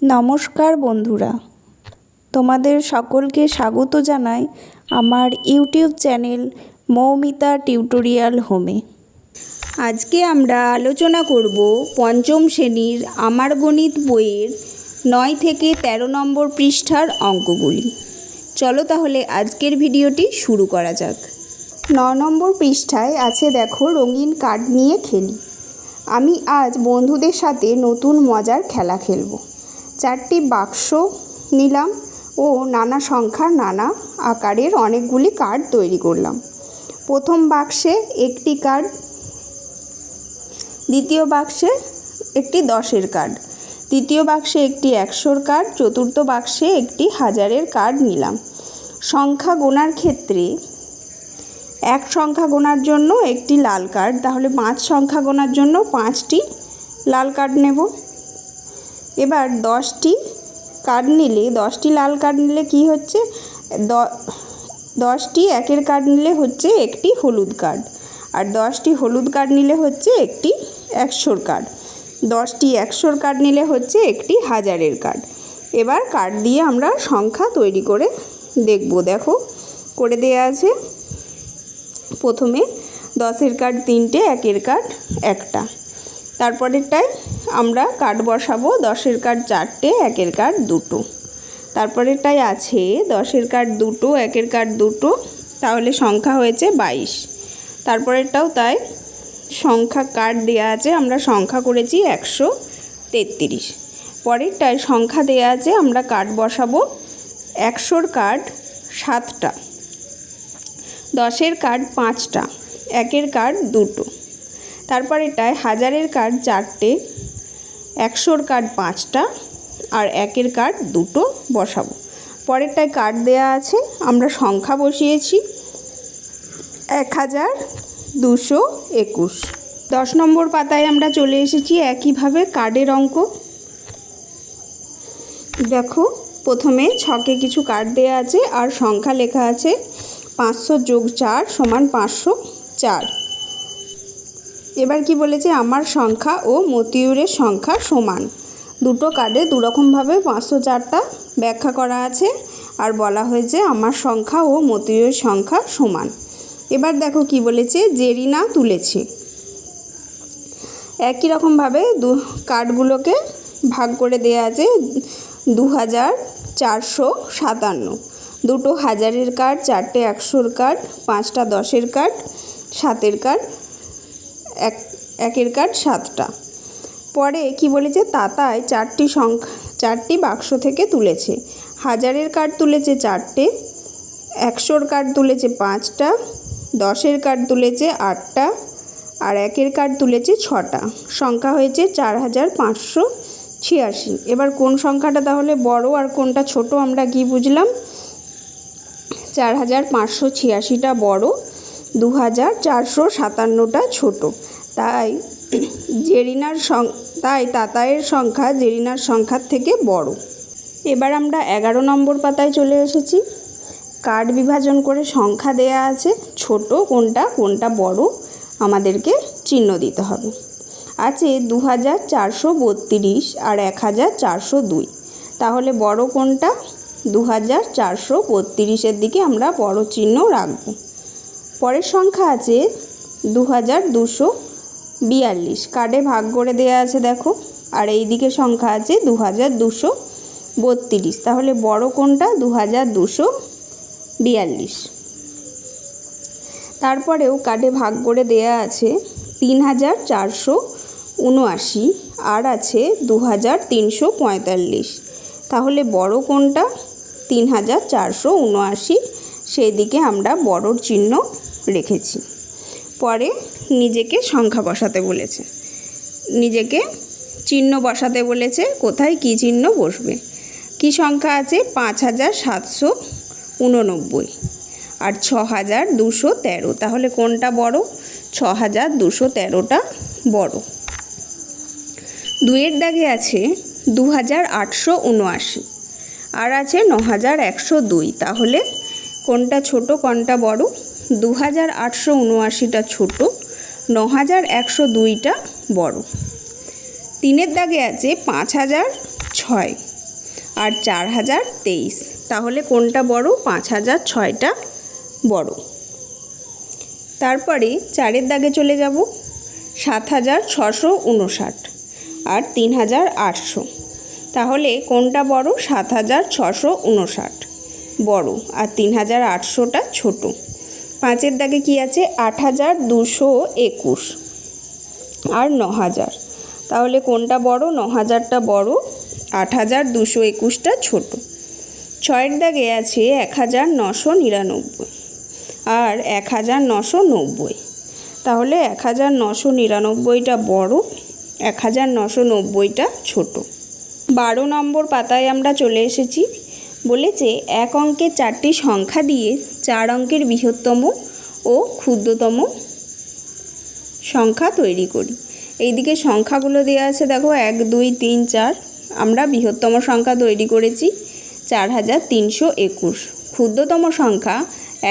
নমস্কার বন্ধুরা, তোমাদের সকলকে স্বাগত জানাই আমার ইউটিউব চ্যানেল মৌমিতা টিউটোরিয়াল হোমে। আজকে আমরা আলোচনা করব পঞ্চম শ্রেণীর আমার গণিত বইয়ের 9 থেকে 13 নম্বর পৃষ্ঠার অঙ্কগুলি। চলো তাহলে আজকের ভিডিওটি শুরু করা যাক। 9 নম্বর পৃষ্ঠায় আছে দেখো, রঙিন কার্ড নিয়ে খেলি। আমি আজ বন্ধুদের সাথে নতুন মজার খেলা খেলব। 4টি বাক্স নিলাম ও নানা সংখ্যার নানা আকারের অনেকগুলি কার্ড তৈরি করলাম। প্রথম বাক্সে একটি কার্ড, দ্বিতীয় বাক্সে একটি 10-এর কার্ড, তৃতীয় বাক্সে একটি 100-র কার্ড, চতুর্থ বাক্সে একটি 1000-এর কার্ড নিলাম। সংখ্যা গোনার ক্ষেত্রে এক সংখ্যা গোনার জন্য একটি লাল কার্ড, তাহলে 5 সংখ্যা গোনার জন্য 5টি লাল কার্ড নেব। এবার 10টি কার্ড নিলে, 10টি লাল কার্ড নিলে কি হচ্ছে, 10টি 1-এর কার্ড নিলে হচ্ছে একটি হলুদ কার্ড, আর 10টি হলুদ কার্ড নিলে হচ্ছে একটি 100-র কার্ড, 10টি 100-র কার্ড নিলে হচ্ছে একটি 1000-এর কার্ড। এবার কার্ড দিয়ে আমরা সংখ্যা তৈরি করে দেখব। দেখো করে দেওয়া আছে। প্রথমে 10-এর কার্ড 3টে, 1-এর কার্ড 1টা। তারপরেরটায় আমরা কার্ড বসাবো, 10-এর কার্ড 4টে, 1-এর কার্ড 2টো। তারপরেরটায় আছে 10-এর কার্ড 2টো, 1-এর কার্ড 2টো, তাহলে সংখ্যা হয়েছে 22। তারপরেরটাও তাই, সংখ্যা কার্ড দেওয়া আছে, আমরা সংখ্যা করেছি 133। পরেরটায় সংখ্যা দেওয়া আছে, আমরা কার্ড বসাবো, 100-র কার্ড 7টা, 10-এর কার্ড 5টা, 1-এর কার্ড 2টো। তারপরেরটায় 1000-এর কার্ড 4টে, 100-র কার্ড 5টা, আর 1-এর কার্ড 2টো বসাবো। পরেরটায় কার্ড দেয়া আছে, আমরা সংখ্যা বসিয়েছি 1221। 10 নম্বর পাতায় আমরা চলে এসেছি। একইভাবে কার্ডের অঙ্ক দেখো, প্রথমে ছকে কিছু কার্ড দেয়া আছে আর সংখ্যা লেখা আছে 500 + 4 = 504। এবার কি বলেছে, আমার সংখ্যা ও মতিউরের সংখ্যা সমান। দুটো কার্ডে দুরকমভাবে 504টা ব্যাখ্যা করা আছে আর বলা হয়েছে আমার সংখ্যা ও মতিউরের সংখ্যা সমান। এবার দেখো কি বলেছে, জেরিনা তুলেছে। একই রকমভাবে কার্ডগুলোকে ভাগ করে দেওয়া আছে 2457। দুটো 1000-এর কার্ড, 4টে 100-র কার্ড, 5টা 10-এর কার্ড, 7-এর কার্ড, 1-এর কার্ড 7টা। পরে কি বলেছে, তাতায় 4টি বাক্স থেকে তুলেছে। 1000-এর কার্ড তুলেছে 4টে, 100-র কার্ড তুলেছে 5টা, 10-এর কার্ড তুলেছে 8টা, আর 1-এর কার্ড তুলেছে 6টা। সংখ্যা হয়েছে 4586। এবার কোন সংখ্যাটা তাহলে বড় আর কোনটা ছোট আমরা কি বুঝলাম, 4586টা বড়, 2457টা ছোট। তাই তাতায়ের সংখ্যা জেরিনার সংখ্যার থেকে বড়। এবার আমরা 11 নম্বর পাতায় চলে এসেছি। কার্ড বিভাজন করে সংখ্যা দেয়া আছে, ছোট কোনটা কোনটা বড় আমাদেরকে চিহ্ন দিতে হবে। আছে 2432 আর 1402, তাহলে বড় কোনটা, 2432-এর দিকে আমরা বড় চিহ্ন রাখব। পরের সংখ্যা আছে 2242, কার্ডে ভাগ করে দেওয়া আছে দেখো, আর এই দিকে সংখ্যা আছে 2232, তাহলে বড় কোনটা, 2242। তারপরেও কার্ডে ভাগ করে দেয়া আছে 3479 আর আছে 2345, তাহলে বড় কোনটা, 3479, সেই দিকে আমরা বড়র চিহ্ন রেখেছি। পরে নিজেকে সংখ্যা বসাতে বলেছে, নিজেকে চিহ্ন বসাতে বলেছে, কোথায় কি চিহ্ন বসবে। কি সংখ্যা আছে, 5789 আর 6213, তাহলে কোনটা বড়, 6213টা বড়। 2-এর দাগে আছে 2879 আর আছে 9102, তাহলে কোনটা ছোট কোনটা বড়, 2879টা ছোট, 9102টা বড়। 3-এর দাগে আছে 5006 আর 4023। তাহলে কোনটা বড়? 5006টা বড়। তারপরে 4-এর দাগে চলে যাব। 7659 আর 3800। তাহলে কোনটা বড়? 7659 বড় আর 3800টা ছোট। 5-এর দাগে কি আছে? 8221 আর 9000। তাহলে কোনটা বড়? 9000টা বড়, 8221টা ছোট। 6-এর দাগে আছে 1999 আর 1990। তাহলে 1999টা বড়, 1990টা ছোট। 12 নম্বর পাতায় আমরা চলে এসেছি। বলেছে এক অঙ্কের 4টি সংখ্যা দিয়ে 4 অঙ্কের বৃহত্তম ও ক্ষুদ্রতম সংখ্যা তৈরি করি। এইদিকে সংখ্যাগুলো দেওয়া আছে, দেখো 1 2 3 4। আমরা বৃহত্তম সংখ্যা তৈরি করেছি 4321, ক্ষুদ্রতম সংখ্যা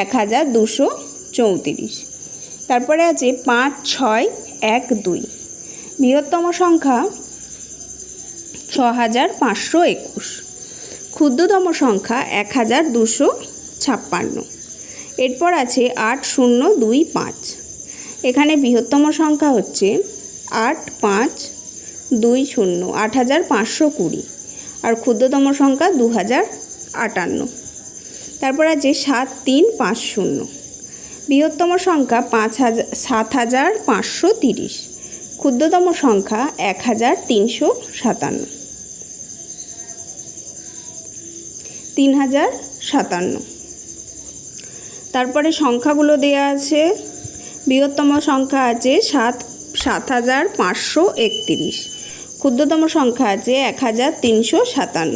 1234। তারপরে আছে 5 6 1 2, বৃহত্তম সংখ্যা 6521, ক্ষুদ্রতম সংখ্যা 1256। এরপর আছে 8025। এখানে বৃহত্তম সংখ্যা হচ্ছে 8520, 8520, আর ক্ষুদ্রতম সংখ্যা 2058। তারপর আছে 7350, বৃহত্তম সংখ্যা 7530, ক্ষুদ্রতম সংখ্যা 1357। 3057। তারপরে সংখ্যাগুলো দেয়া আছে। বৃহত্তম সংখ্যা আছে 7531, ক্ষুদ্রতম সংখ্যা আছে 1357।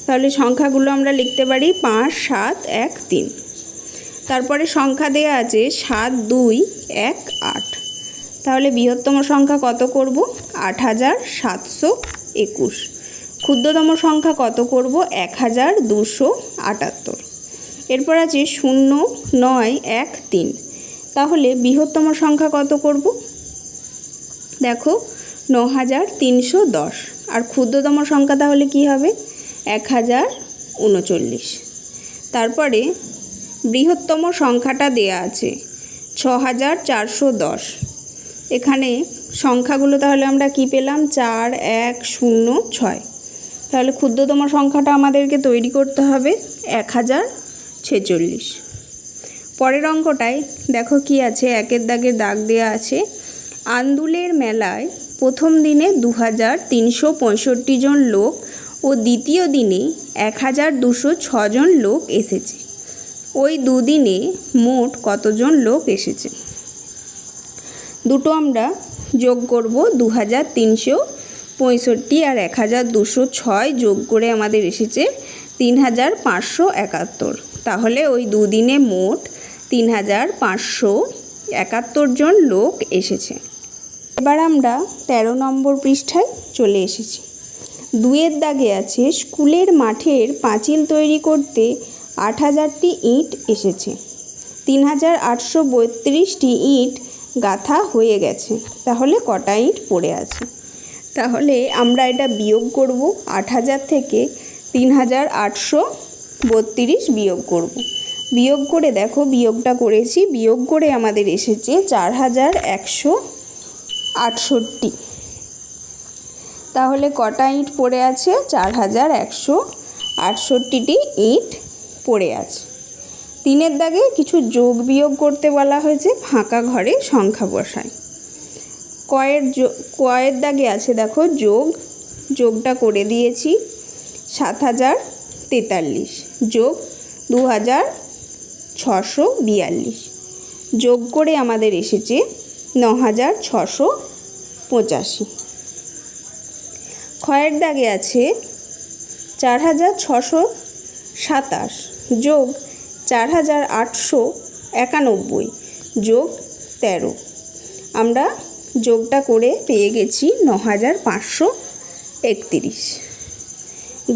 তাহলে সংখ্যাগুলো আমরা লিখতে পারি 5 7 1 3। তারপরে সংখ্যা দেয়া আছে 7218। তাহলে বৃহত্তম সংখ্যা কত করব? 8721। ক্ষুদ্রতম সংখ্যা কত করব? 1278। এরপর আছে 0913। তাহলে বৃহত্তম সংখ্যা কত করব? দেখো 9310। আর ক্ষুদ্রতম সংখ্যা তাহলে কি হবে? 1039। তারপরে বৃহত্তম সংখ্যাটা দেয়া আছে 6410। এখানে সংখ্যাগুলো তাহলে আমরা কি পেলাম? 4 1 0 6। তাহলে ক্ষুদ্রতম সংখ্যাটা আমাদেরকে তৈরি করতে হবে 1046। পরের অঙ্কটায় দেখো কি আছে, 1-এর দাগে দাগ দেওয়া আছে। আন্দুলের মেলায় প্রথম দিনে 2365 জন লোক ও দ্বিতীয় দিনে 1206 জন লোক এসেছে। ওই দুদিনে মোট কতজন লোক এসেছে? দুটো আমরা যোগ করব। 2365 আর 1206 যোগ করে আমাদের এসেছে 3571। তাহলে ওই দুদিনে মোট 3571 জন লোক এসেছে। এবার আমরা 13 নম্বর পৃষ্ঠায় চলে এসেছি। 2-এর দাগে আছে স্কুলের মাঠের পাঁচিল তৈরি করতে 8000টি ইট এসেছে। 3832টি ইট গাঁথা হয়ে গেছে। তাহলে কটা ইট পড়ে আছে? তাহলে আমরা এটা বিয়োগ করব। 8000 থেকে 3832 বিয়োগ করব। বিয়োগ করে দেখো বিয়োগটা করেছি। বিয়োগ করে আমাদের এসেছে 4168। তাহলে কটা ইট পড়ে আছে? 4168টি ইট পড়ে আছে। 3-এর দাগে কিছু যোগ বিয়োগ করতে বলা হয়েছে, ফাঁকা ঘরে সংখ্যা বসায়। কয়ের দাগে আছে দেখো যোগ, যোগটা করে দিয়েছি। 7043 যোগ 2642 যোগ করে আমাদের এসেছে 9685। ক্ষয়ের দাগে আছে 4627 যোগ 4891 যোগ 13। আমরা যোগটা করে পেয়ে গেছি 9531।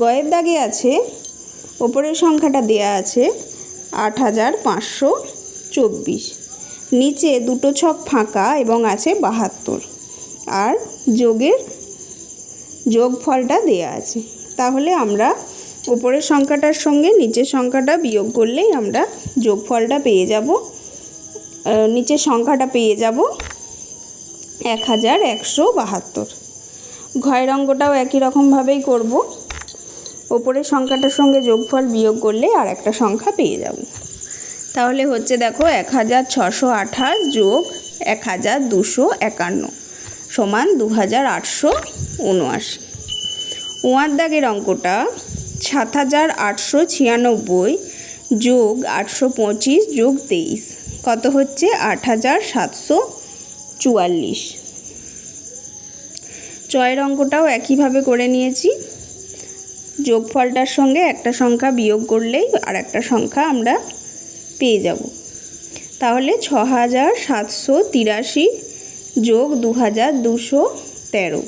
গয়ের দাগে আছে, ওপরের সংখ্যাটা দেয়া আছে 8524, নিচে দুটো ছক ফাঁকা এবং আছে 72, আর যোগফলটা দেয়া আছে। তাহলে আমরা উপরের সংখ্যাটার সঙ্গে নিচের সংখ্যাটা বিয়োগ করলেই আমরা যোগফলটা পেয়ে যাব। নিচের সংখ্যাটা পেয়ে যাব 1172। ঘয়ের অঙ্কটাও একই রকমভাবেই করব। ওপরের সংখ্যাটার সঙ্গে যোগফল বিয়োগ করলে আর একটা সংখ্যা পেয়ে যাব। তাহলে হচ্ছে দেখো 1628 যোগ 1251 সমান 2879। ওয়ার দাগের অঙ্কটা 7896 যোগ 825 যোগ 23 কত হচ্ছে 8744। চয়ের অঙ্কটাও একইভাবে করে নিয়েছি। যোগফলটার সঙ্গে একটা সংখ্যা বিয়োগ করলেই আর একটা সংখ্যা আমরা পেয়ে যাব। তাহলে 6783 যোগ 2213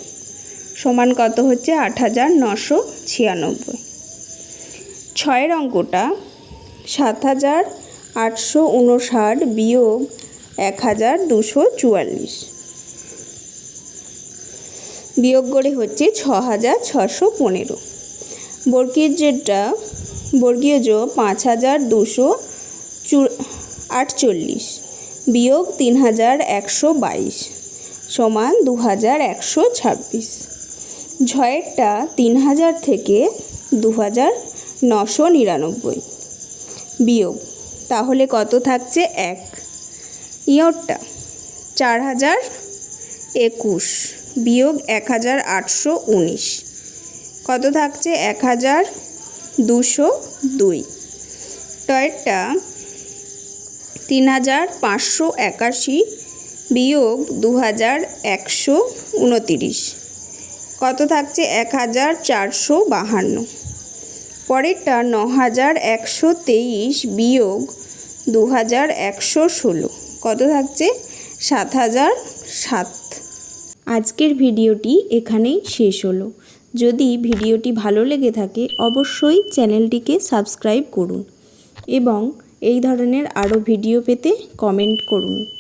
সমান কত হচ্ছে 8996। ছয়ের অঙ্কটা 7859 বিয়োগ 1244 বিয়োগ করে হচ্ছে 6615। বর্গীয় জো 5248 বিয়োগ 3122 সমান 2126। ঝয়েরটা 3000 থেকে 2999 বিয়োগ, তাহলে কত থাকছে 1। ইয়রটা 4021 বিয়োগ 1819 কত থাকছে 1202। টয়েরটা 3581 বিয়োগ 2129 কত থাকছে 1452। পরেরটা 9123 বিয়োগ 2116 কত থাকছে 7007। আজকের ভিডিওটি এখানেই শেষ হলো। যদি ভিডিওটি ভালো লেগে থাকে অবশ্যই চ্যানেলটিকে সাবস্ক্রাইব করুন এবং এই ধরনের আরও ভিডিও পেতে কমেন্ট করুন।